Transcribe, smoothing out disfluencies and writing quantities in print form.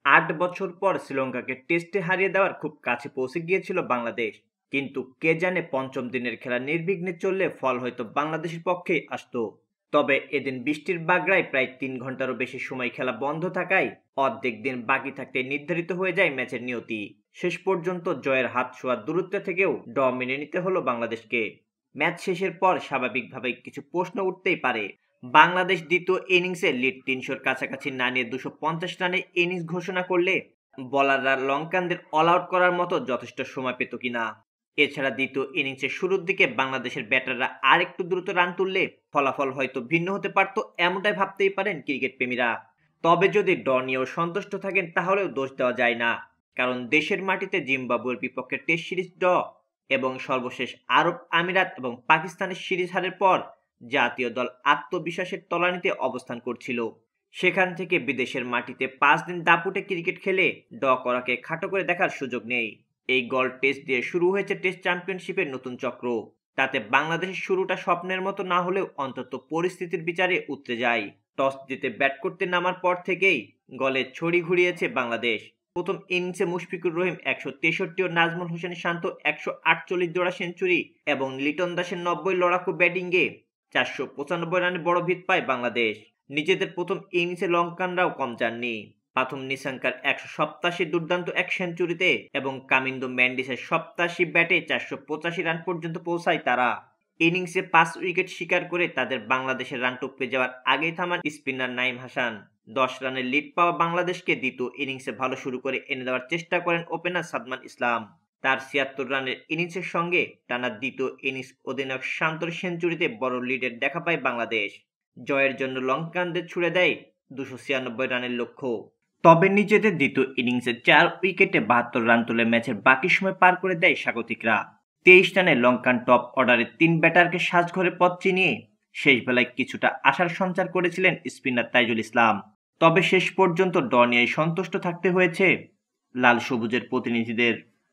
৮ বছর পর শ্রীলঙ্কাকে টেস্টে হারিয়ে দেওয়ার খুব কাছে পৌঁছে গিয়েছিল বাংলাদেশ। কিন্তু কে জানে পঞ্চম দিনের খেলা নির্বিঘ্নে চললে ফল হয়তো বাংলাদেশের পক্ষেই আসতো। তবে এদিন বৃষ্টির বাগড়ায় প্রায় ৩ ঘন্টারও বেশি সময় খেলা বন্ধ থাকায় অর্ধেক দিন বাকি থাকতে নির্ধারিত হয়ে যায় ম্যাচের নিয়তি। শেষ পর্যন্ত জয়ের হাত ছোঁয়ার দূরত্ব থেকেও মেনে নিতে হলো বাংলাদেশকে। ম্যাচ শেষের পর স্বাভাবিকভাবেই কিছু প্রশ্ন উঠতেই পারে। বাংলাদেশ দ্বিতীয় ইনিংসে লিড ৩০০-র কাছাকাছি না নিয়ে ২৫০ রানের ইনিংস ঘোষণা করলে বোলাররা লঙ্কানদের অল আউট করার মতো যথেষ্ট সময় পেত কিনা। এছাড়া দ্বিতীয় ইনিংসের শুরুর দিকে বাংলাদেশের ব্যাটাররা আরেকটু দ্রুত রান তুললে ফলাফল হয়তো ভিন্ন হতে পারত, এমনটাই ভাবতেই পারেন ক্রিকেট প্রেমীরা। তবে যদি ড্র নিয়েও সন্তুষ্ট থাকেন তাহলেও দোষ দেওয়া যায় না, কারণ দেশের মাটিতে জিম্বাবুয়ের বিপক্ষে টেস্ট সিরিজ ড্র এবং সর্বশেষ আরব আমিরাত এবং পাকিস্তানের সিরিজ হারের পর জাতীয় দল আত্মবিশ্বাসের তলানিতে অবস্থান করছিল। সেখান থেকে বিদেশের মাটিতে ৫ দিন দাপুটে ক্রিকেট খেলে করাকে খাটো করে দেখার সুযোগ নেই। এই গল্ড টেস্ট দিয়ে শুরু হয়েছে টেস্ট চ্যাম্পিয়নশিপের নতুন চক্র। তাতে বাংলাদেশের শুরুটা স্বপ্নের মতো না হলেও অন্তত পরিস্থিতির বিচারে উতরে যায়। টস জিতে ব্যাট করতে নামার পর থেকেই গলে ছড়ি ঘুরিয়েছে বাংলাদেশ। প্রথম ইনিংসে মুশফিকুর রহিম ১৬৩ ও নাজমুল হোসেন শান্ত ১৪৮ জোড়া সেঞ্চুরি এবং লিটন দাসের ৯০ লড়াকু ব্যাটিংয়ে ৪৯৫ রানে বড় ভিত পায় বাংলাদেশ। নিজেদের প্রথম ইনিংসে লঙ্কানরাও কম যাননি। প্রথম নিসাঙ্কার ১৮৭ দুর্দান্ত এক সেঞ্চুরিতে এবং কামিন্দো ম্যান্ডিসের ৮৭ ব্যাটে ৪৮৫ রান পর্যন্ত পৌঁছায় তারা। ইনিংসে ৫ উইকেট শিকার করে তাদের বাংলাদেশের রান টপকে যাওয়ার আগেই থামান স্পিনার নাঈম হাসান। ১০ রানের লিড পাওয়া বাংলাদেশকে দ্বিতীয় ইনিংসে ভালো শুরু করে এনে দেওয়ার চেষ্টা করেন ওপেনার সাদমান ইসলাম। তার ৭৬ রানের ইনিংসের সঙ্গে টানা দ্বিতীয় ইনিংস অধিনায়ক শান্তর সেঞ্চুরিতে বড় লিডের দেখা পায় বাংলাদেশ। জয়ের জন্য লঙ্কানদের ছুড়ে দেয় ২৯৬ রানের লক্ষ্য। তবে নিজেদের দ্বিতীয় ইনিংসে ৪ উইকেটে ৭২ রান তুলে ম্যাচের বাকি সময় পার করে দেয় স্বাগতিকরা। ২৩ রানে লঙ্কান টপ অর্ডারে ৩ ব্যাটারকে সাজঘরে পথ চিনিয়ে শেষ বেলায় কিছুটা আশার সঞ্চার করেছিলেন স্পিনার তাইজুল ইসলাম। তবে শেষ পর্যন্ত ড্র নিয়ে সন্তুষ্ট থাকতে হয়েছে লাল সবুজের প্রতিনিধিদের।